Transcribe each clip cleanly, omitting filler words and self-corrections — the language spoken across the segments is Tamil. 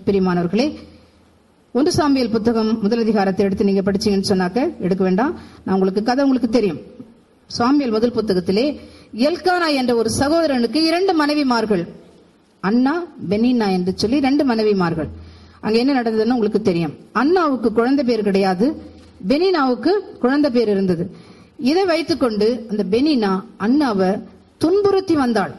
பிரியமானவர்களே, 1 சாமுவேல் புத்தகம் 1 அதிகாரத்தை எடுத்து நீங்க படிச்சீங்கன்னு சொன்னாக்க எடுக்க வேண்டாம். நான் உங்களுக்கு கதை உங்களுக்கு தெரியும். சாமுவேல் 1 புத்தகத்திலே எல்கானா என்ற ஒரு சகோதரனுக்கு 2 மனைவிமார்கள், அன்னா பெனின்னா என்று சொல்லி 2 மனைவிமார்கள். அங்க என்ன நடந்ததுன்னு உங்களுக்கு தெரியும். அன்னாவுக்கு குழந்தை பேர் கிடையாது, பெனினாவுக்கு குழந்தை பேர் இருந்தது. இதை வைத்துக்கொண்டு அந்த பெனினா அன்னாவை துன்புறுத்தி வந்தாள்.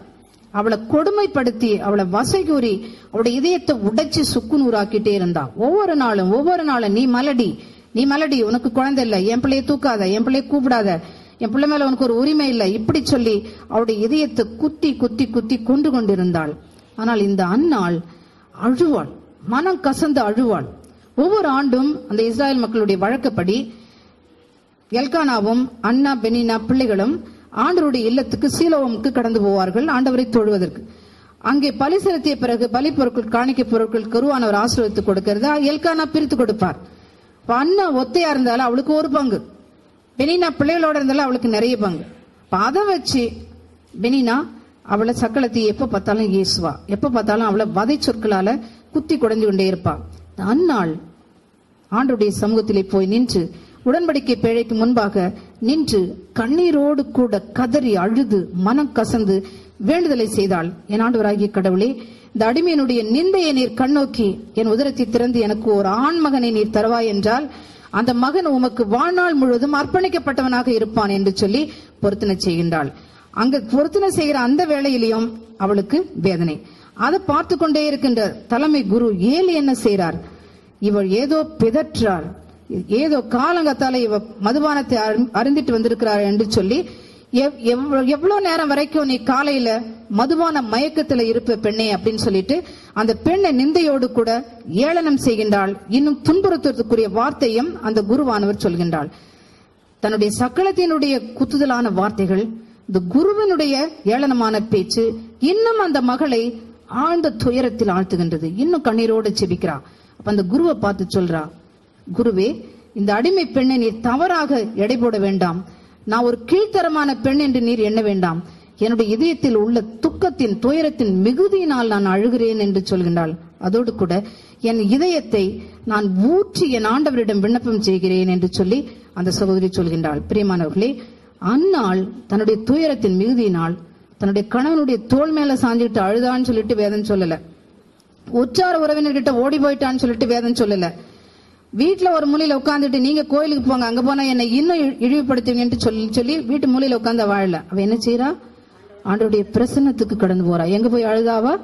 அவளை கொடுமைப்படுத்தி, அவளை வசை கூறி, அவளுடைய இதயத்தை உடைச்சு சுக்குநூறாக்கிட்டே இருந்தா. ஒவ்வொரு நாளும் நீ மலடி, உனக்கு குழந்தை இல்லை, என் பிள்ளைய தூக்காத, என் பிள்ளைய கூப்பிடாத, என் பிள்ளை மேல உனக்கு ஒரு உரிமை இல்லை, இப்படி சொல்லி அவருடைய இதயத்தை குத்தி குத்தி குத்தி கொண்டு கொண்டிருந்தாள். ஆனால் இந்த அன்னாள் அழுவாள், மனம் கசந்து அழுவாள். ஒவ்வொரு ஆண்டும் அந்த இஸ்ராயல் மக்களுடைய வழக்கப்படி எல்கானாவும் அன்னா பெனினா பிள்ளைகளும் ஆண்டவருடைய இல்லத்துக்கு சீலோவுக்கு கடந்து போவார்கள் ஆண்டவரை தொழுவதற்கு. அங்கே பலி செலுத்திய பிறகு பலி பொருட்கள், காணிக்கை பொருட்கள் குருவானவர் ஆசீர்வதித்து கொடுக்கிறது எல்கானா பிரித்து கொடுப்பார். அண்ணா ஒத்தையா இருந்தாலும் அவளுக்கு ஒரு பங்கு, பெனினா பிள்ளைகளோட இருந்தாலும் அவளுக்கு நிறைய பங்கு. அதை வச்சு பெனினா அவளை சக்களத்தை எப்ப பார்த்தாலும் ஏசுவா, எப்ப பார்த்தாலும் அவளை வதை சொற்களால குத்தி குடைஞ்சு கொண்டே இருப்பா. அன்னாள் ஆண்டவருடைய சமூகத்திலே போய் நின்று, உடன்படிக்கை பேழைக்கு முன்பாக நின்று கண்ணீரோடு கூட கதறி அழுது மனம் கசந்து வேண்டுதலை செய்தாள். என் ஆண்டவராகிய கடவுளே, இந்த அடிமையினுடைய நிந்தையை நீர் கண்ணோக்கி என் உதரத்தை திறந்து எனக்கு ஒரு ஆண் மகனை நீர் தருவாய் என்றால் அந்த மகன் உமக்கு வாழ்நாள் முழுவதும் அர்ப்பணிக்கப்பட்டவனாக இருப்பான் என்று சொல்லி பொருத்தனை செய்கின்றாள். அங்க பொருத்தனை செய்கிற அந்த வேளையிலையும் அவளுக்கு வேதனை. அதை பார்த்து கொண்டே இருக்கின்ற தலைமை குரு ஏலி என்ன செய்றார்? இவள் ஏதோ பிதற்றார், ஏதோ காலங்கத்தால இவ மதுபானத்தை அருந்திட்டு வந்திருக்கிறார் என்று சொல்லி, எவ்வளவு நேரம் வரைக்கும் நீ காலையில மதுபான மயக்கத்துல இருப்ப பெண்ணே அப்படின்னு சொல்லிட்டு அந்த பெண்ணை நிந்தையோடு கூட ஏளனம் செய்கின்றாள். இன்னும் துன்புறுத்துவதற்குரிய வார்த்தையும் அந்த குருவானவர் சொல்கின்றாள். தன்னுடைய சக்களத்தினுடைய குத்துதலான வார்த்தைகள், இந்த குருவினுடைய ஏளனமான பேச்சு இன்னும் அந்த மகளை ஆழ்ந்த துயரத்தில் ஆழ்த்துகின்றது. இன்னும் கண்ணீரோடு செபிக்கிறா. அப்ப அந்த குருவை பார்த்து சொல்றா, குருவே, இந்த அடிமை பெண்ணை நீர் தவறாக எடை போட வேண்டாம். நான் ஒரு கீழ்த்தரமான பெண் என்று நீர் எண்ண வேண்டாம். என்னுடைய இதயத்தில் உள்ள துக்கத்தின் துயரத்தின் மிகுதியினால் நான் அழுகிறேன் என்று சொல்கின்றாள். அதோடு கூட என் இதயத்தை நான் ஊற்றி என் ஆண்டவரிடம் விண்ணப்பம் செய்கிறேன் என்று சொல்லி அந்த சகோதரி சொல்கின்றாள். பிரியமானவர்களே, அன்னாள் தன்னுடைய துயரத்தின் மிகுதியினால் தன்னுடைய கணவனுடைய தோள் மேல சாஞ்சிட்டு அழுதான்னு சொல்லிட்டு வேதம் சொல்லல, உற்றார உறவினர்கிட்ட ஓடி போயிட்டான்னு சொல்லிட்டு வேதம் சொல்லல, வீட்டுல ஒரு மூலையில உட்காந்துட்டு நீங்க கோயிலுக்கு போங்க, அங்க போனா என்னை இன்னும் இழிவுபடுத்துவீங்கன்னு சொல்லி வீட்டு மூலையில உட்கார்ந்து வாழல. அவ என்ன செய்யறா? ஆண்டவருடைய பிரசன்னத்துக்கு கடந்து போறா. எங்க போய் அழுதாவா?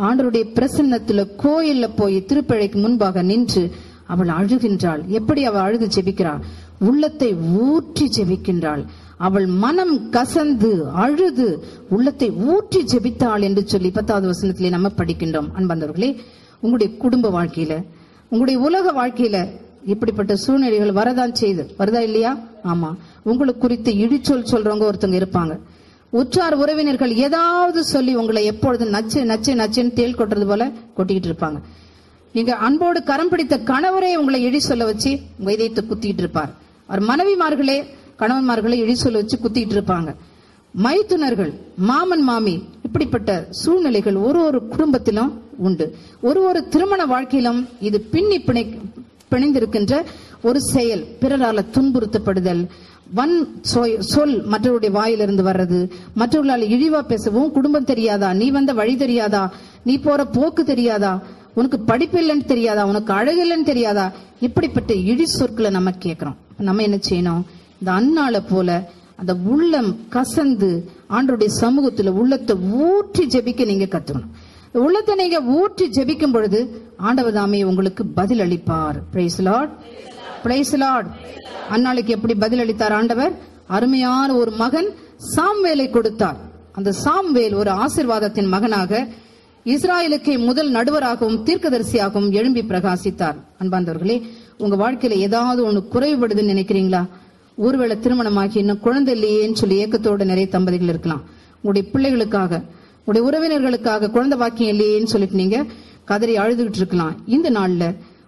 ஆண்டவருடைய பிரசன்னத்துல கோயில்ல போய் திருப்பழைக்கு முன்பாக நின்று அவள் அழுகின்றாள். எப்படி அவள் அழுது ஜெபிக்கிறாள்? உள்ளத்தை ஊற்றி ஜெபிக்கின்றாள். அவள் மனம் கசந்து அழுது உள்ளத்தை ஊற்றி ஜெபித்தாள் என்று சொல்லி 10வது வசனத்திலே நம்ம படிக்கின்றோம். அன்பந்தவர்களே, உங்களுடைய குடும்ப வாழ்க்கையில, உங்களுடைய உலக வாழ்க்கையில இப்படிப்பட்ட சூழ்நிலைகள் வருதா இல்லையா? ஆமா. உங்களுக்கு குறித்து இடிச்சொல் சொல்றவங்க ஒருத்தவங்க இருப்பாங்க. உற்றார் உறவினர்கள் ஏதாவது சொல்லி உங்களை எப்பொழுதும் நச்சு நச்சு நச்சுன்னு தேள் கொட்டுறது போல கொட்டிக்கிட்டு இருப்பாங்க. நீங்க அன்போடு கரம் பிடித்த கணவரே உங்களை இடி சொல்ல வச்சு உங்க இதயத்தை குத்திட்டு இருப்பார். அவர் மனைவிமார்களே கணவன்மார்களை இடி சொல்ல வச்சு குத்திட்டு இருப்பாங்க. மைத்துனர்கள், மாமன் மாமி, இப்படிப்பட்ட சூழ்நிலைகள் ஒரு குடும்பத்திலும் உண்டு. ஒரு திருமண வாழ்க்கையிலும் இது பிணைந்திருக்கின்ற ஒரு செயல். பிறரால துன்புறுத்தப்படுதல், வன் சொல் மற்றவருடைய வாயிலிருந்து வர்றது, மற்றவர்களால் இழிவா பேசவும், குடும்பம் தெரியாதா, நீ வந்த வழி தெரியாதா, நீ போற போக்கு தெரியாதா, உனக்கு படிப்பு இல்லைன்னு தெரியாதா, உனக்கு அழகு இல்லைன்னு தெரியாதா, இப்படிப்பட்ட இழி சொற்களை நம்ம கேட்கிறோம். நம்ம என்ன செய்யணும்? இந்த அன்னாளை போல அந்த உள்ளம் கசந்து ஆண்டவருடைய சமூகத்துல உள்ளத்தை ஊற்றி ஜெபிக்க நீங்க கத்துக்கணும். உள்ளத்தை நீங்க ஊற்றி ஜெபிக்கும் பொழுது ஆண்டவர் தாமே உங்களுக்கு பதில் அளிப்பார். Praise Lord, praise Lord. அன்னாளுக்கு எப்படி பதில் அளித்தார் ஆண்டவர்? அருமையான ஒரு மகன் சாம்வேலை கொடுத்தார். அந்த சாம்வேல் ஒரு ஆசீர்வாதத்தின் மகனாக இஸ்ராயலுக்கு முதல் நடுவராகவும் தீர்க்கதரிசியாகவும் எழும்பி பிரகாசித்தார். அன்பார்ந்தவர்களே, உங்க வாழ்க்கையில ஏதாவது ஒண்ணு குறைவுபடுதுன்னு நினைக்கிறீங்களா? ஒருவேளை திருமணமாகி இன்னும் குழந்தை இல்லையேன்னு சொல்லி ஏக்கத்தோடு நிறைய தம்பதிகள் இருக்கலாம். உங்களுடைய பிள்ளைகளுக்காக, உங்களுடைய உறவினர்களுக்காக குழந்தை பாக்கியம் இல்லையேன்னு சொல்லிட்டு நீங்க கதறி அழுதுகிட்டு இருக்கலாம். இந்த நாள்ல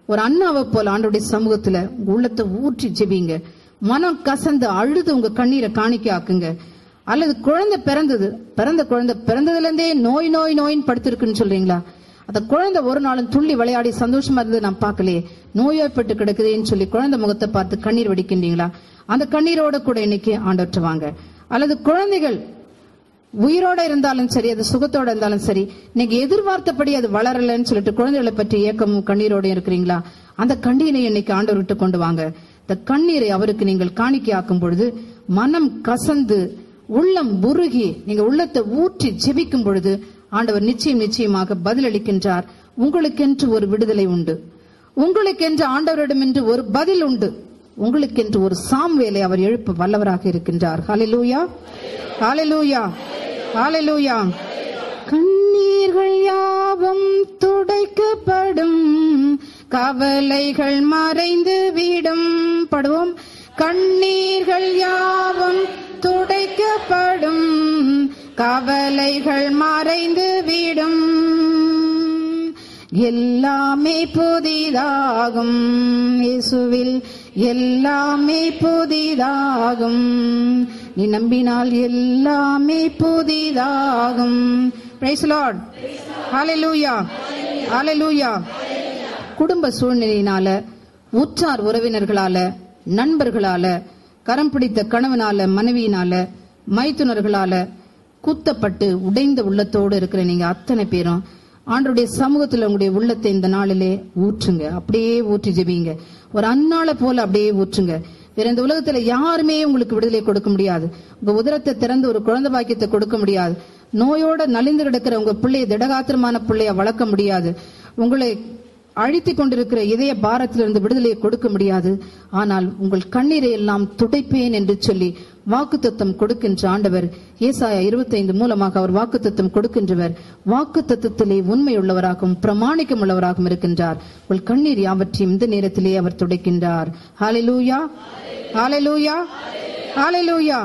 ஒரு அண்ணாவை போல ஆண்டவருடைய சமூகத்துல உள்ளத்தை ஊற்றி ஜெபிங்க. மனம் கசந்து அழுது உங்க கண்ணீரை காணிக்க ஆக்குங்க. அல்லது குழந்தை பிறந்த குழந்தை பிறந்ததுல இருந்தே நோய் நோய் நோயின்னு படுத்திருக்குன்னு சொல்றீங்களா? அந்த குழந்தை ஒரு நாளும் துள்ளி விளையாடி சந்தோஷமா இருந்தது நான் பார்க்கலையே, நோய்வாய்ப்பட்டு கிடக்குதேன்னு சொல்லி குழந்தை முகத்தை பார்த்து கண்ணீர் வடிக்கின்றீங்களா? அந்த கண்ணீரோட கூட இன்னைக்கு ஆண்டவர்ட்ட வாங்க. அல்லது குழந்தைகள் உயிரோட இருந்தாலும் சரி, அது சுகத்தோட இருந்தாலும் சரி, இன்னைக்கு எதிர்பார்த்தபடி அது வளரலன்னு சொல்லிட்டு குழந்தைகளை பற்றி ஏக்கமும் கண்ணீரோட இருக்கிறீங்களா? அந்த கண்ணீரை இன்னைக்கு ஆண்டவர்கிட்ட கொண்டு வாங்க. இந்த கண்ணீரை அவருக்கு நீங்கள் காணிக்கையாக்கும் பொழுது மனம் கசந்து உள்ளம் உருகி நீங்க உள்ளத்தை ஊற்றி ஜெபிக்கும் பொழுது ஆண்டவர் நிச்சயமாக பதிலளிக்கின்றார். உங்களுக்கென்று ஒரு விடுதலை உண்டு, உங்களுக்கென்று ஆண்டவரிடம் என்று ஒரு பதில் உண்டு, உங்களுக்கென்று ஒரு சாம்வேலை அவர் எழுப்ப வல்லவராக இருக்கின்றார். ஹல்லேலூயா, ஹல்லேலூயா, ஹல்லேலூயா. கண்ணீர்கள் யாவும் துடைக்கப்படும், கவலைகள் மறைந்து விடும். படுவோம். கண்ணீர்கள் யாவும் துடைக்கப்படும், கவலைகள் மறைந்து விடும். எல்லாமே புதிதாகும், இயேசுவில் எல்லாமே புதிதாகும். நீ நம்பினால் எல்லாமே புதிதாகும். Praise the Lord. ஹல்லேலூயா, ஹல்லேலூயா. குடும்ப சூழ்நிலையினால, உற்றார் உறவினர்களால, நண்பர்களால, கரம் பிடித்த கணவனால, மனைவியினால, மைத்துனர்களால குத்தப்பட்டு உடைந்த உள்ளத்தோடு இருக்கிற நீங்க அத்தனை பேரும் ஆண்டவருடைய சமூகத்தில் உங்களுடைய உள்ளத்தை இந்த நாளிலே ஊற்றுங்க. அப்படியே ஊற்றி ஜெபிங்க. ஒரு அன்னாளை போல அப்படியே ஊற்றுங்க. வேற இந்த உலகத்துல யாருமே உங்களுக்கு விடுதலை கொடுக்க முடியாது. உங்க உதரத்தை திறந்து ஒரு குழந்தை பாக்கியத்தை கொடுக்க முடியாது. நோயோட நலிந்து கிடக்கிற உங்க பிள்ளைய திடகாத்திரமான பிள்ளைய வளர்க்க முடியாது. உங்களை அழித்து கொண்டிருக்கிற இதய பாரத்திலிருந்து விடுதலையை கொடுக்க முடியாது. ஆனால் உங்கள் கண்ணீரை எல்லாம் துடைப்பேன் என்று சொல்லி வாக்குத்தத்தம் கொடுக்கின்ற ஆண்டவர் ஏசாயா 25 மூலமாக அவர் வாக்குத்தத்தம் கொடுக்கின்றவர். வாக்குத்தத்தத்திலே உண்மை உள்ளவராகவும் பிரமாணிக்கம் உள்ளவராகவும் இருக்கின்றார். உங்கள் கண்ணீர் யாவற்றையும் இந்த நேரத்திலே அவர் துடைக்கின்றார். ஹல்லேலூயா, ஹல்லேலூயா, ஹல்லேலூயா.